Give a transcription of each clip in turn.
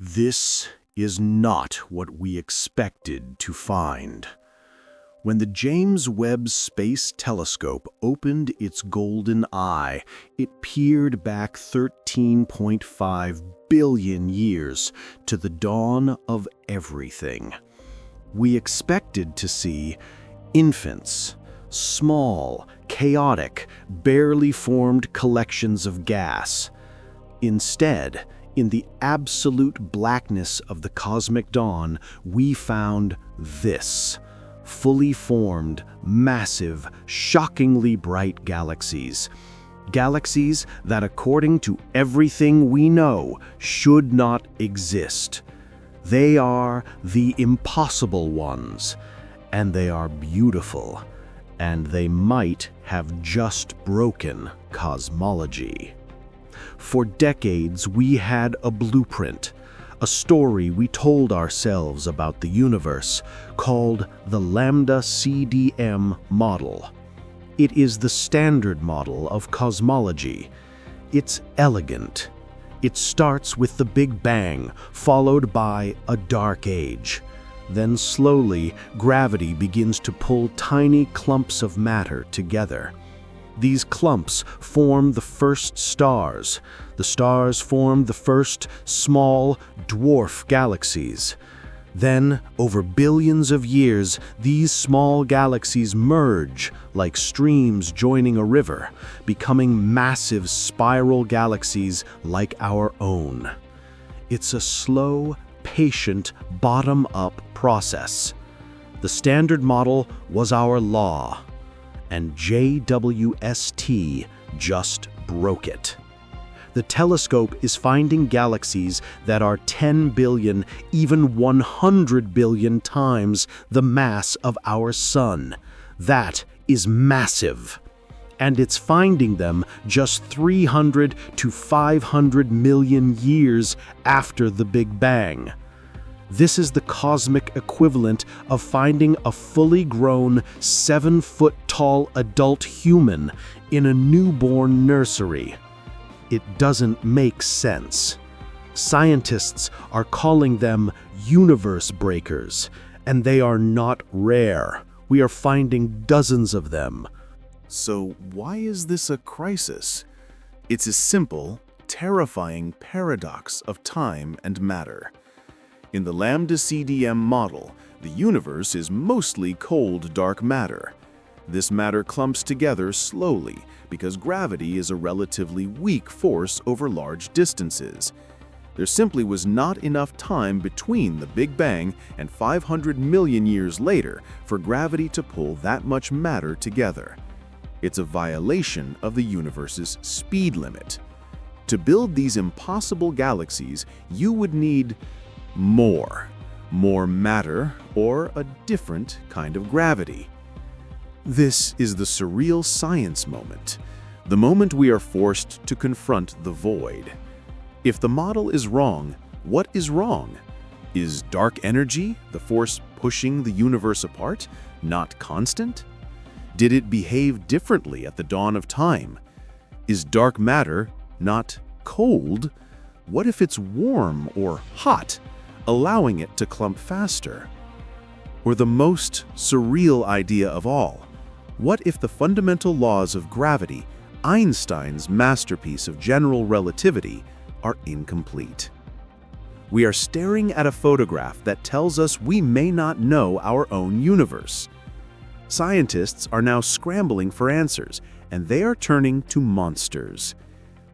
This is not what we expected to find. When the James Webb Space Telescope opened its golden eye, it peered back 13.5 billion years to the dawn of everything. We expected to see infants, small, chaotic, barely formed collections of gas. Instead, in the absolute blackness of the cosmic dawn, we found this: fully formed, massive, shockingly bright galaxies. Galaxies that, according to everything we know, should not exist. They are the impossible ones, and they are beautiful, and they might have just broken cosmology. For decades, we had a blueprint, a story we told ourselves about the universe, called the Lambda-CDM model. It is the standard model of cosmology. It's elegant. It starts with the Big Bang, followed by a dark age. Then slowly, gravity begins to pull tiny clumps of matter together. These clumps form the first stars. The stars form the first small, dwarf galaxies. Then, over billions of years, these small galaxies merge like streams joining a river, becoming massive spiral galaxies like our own. It's a slow, patient, bottom-up process. The standard model was our law, and JWST just broke it. The telescope is finding galaxies that are 10 billion, even 100 billion times the mass of our Sun. That is massive. And it's finding them just 300 to 500 million years after the Big Bang. This is the cosmic equivalent of finding a fully grown, 7-foot-tall adult human in a newborn nursery. It doesn't make sense. Scientists are calling them universe breakers, and they are not rare. We are finding dozens of them. So why is this a crisis? It's a simple, terrifying paradox of time and matter. In the Lambda-CDM model, the universe is mostly cold, dark matter. This matter clumps together slowly because gravity is a relatively weak force over large distances. There simply was not enough time between the Big Bang and 500 million years later for gravity to pull that much matter together. It's a violation of the universe's speed limit. To build these impossible galaxies, you would need more matter, or a different kind of gravity. This is the surreal science moment, the moment we are forced to confront the void. If the model is wrong, what is wrong? Is dark energy, the force pushing the universe apart, not constant? Did it behave differently at the dawn of time? Is dark matter not cold? What if it's warm or hot, allowing it to clump faster? Or the most surreal idea of all, what if the fundamental laws of gravity, Einstein's masterpiece of general relativity, are incomplete? We are staring at a photograph that tells us we may not know our own universe. Scientists are now scrambling for answers, and they are turning to monsters.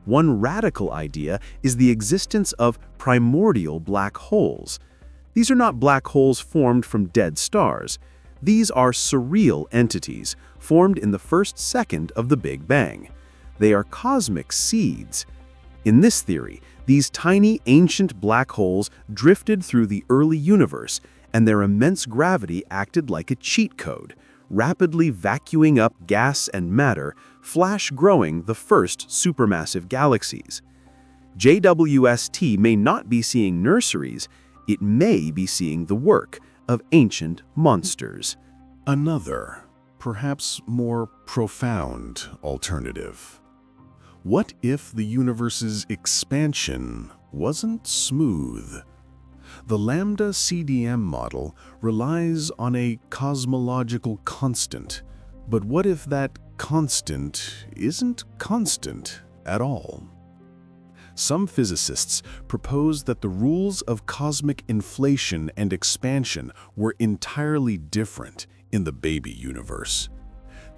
One radical idea is the existence of primordial black holes. These are not black holes formed from dead stars. These are surreal entities formed in the first second of the Big Bang. They are cosmic seeds. In this theory, these tiny ancient black holes drifted through the early universe, and their immense gravity acted like a cheat code, rapidly vacuuming up gas and matter, flash-growing the first supermassive galaxies. JWST may not be seeing nurseries, it may be seeing the work of ancient monsters. Another, perhaps more profound alternative. What if the universe's expansion wasn't smooth, The Lambda-CDM model relies on a cosmological constant. But what if that constant isn't constant at all? Some physicists propose that the rules of cosmic inflation and expansion were entirely different in the baby universe.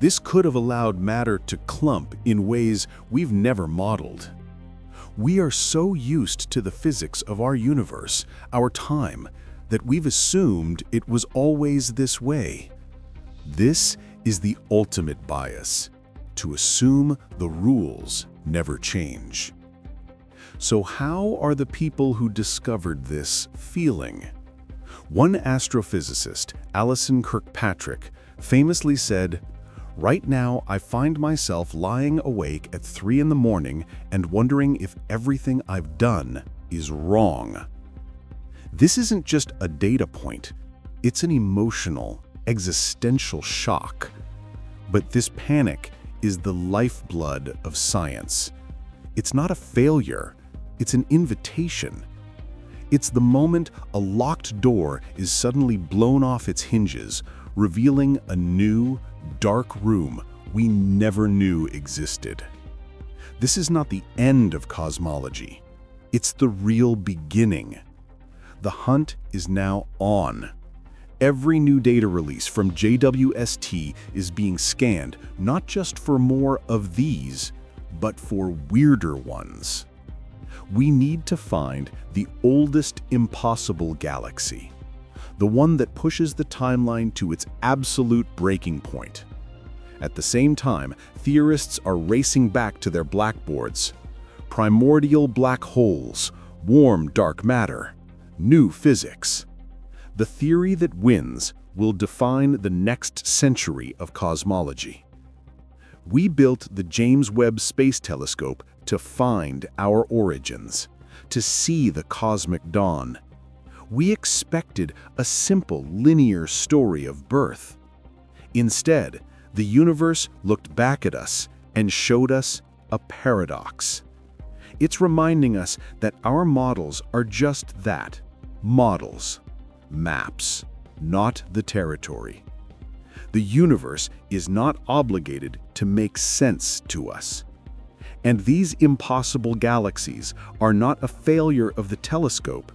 This could have allowed matter to clump in ways we've never modeled. We are so used to the physics of our universe, our time, that we've assumed it was always this way. This is the ultimate bias, to assume the rules never change. So how are the people who discovered this feeling? One astrophysicist, Alison Kirkpatrick, famously said, "Right now, I find myself lying awake at 3 in the morning and wondering if everything I've done is wrong." This isn't just a data point. It's an emotional, existential shock. But this panic is the lifeblood of science. It's not a failure. It's an invitation. It's the moment a locked door is suddenly blown off its hinges, revealing a new, dark room we never knew existed. This is not the end of cosmology. It's the real beginning. The hunt is now on. Every new data release from JWST is being scanned, not just for more of these, but for weirder ones. We need to find the oldest impossible galaxy, the one that pushes the timeline to its absolute breaking point. At the same time, theorists are racing back to their blackboards. Primordial black holes, warm dark matter, new physics. The theory that wins will define the next century of cosmology. We built the James Webb Space Telescope to find our origins, to see the cosmic dawn. We expected a simple, linear story of birth. Instead, the universe looked back at us and showed us a paradox. It's reminding us that our models are just that, models, maps, not the territory. The universe is not obligated to make sense to us. And these impossible galaxies are not a failure of the telescope.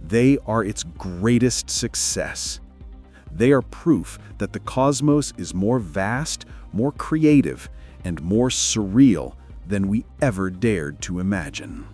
They are its greatest success. They are proof that the cosmos is more vast, more creative, and more surreal than we ever dared to imagine.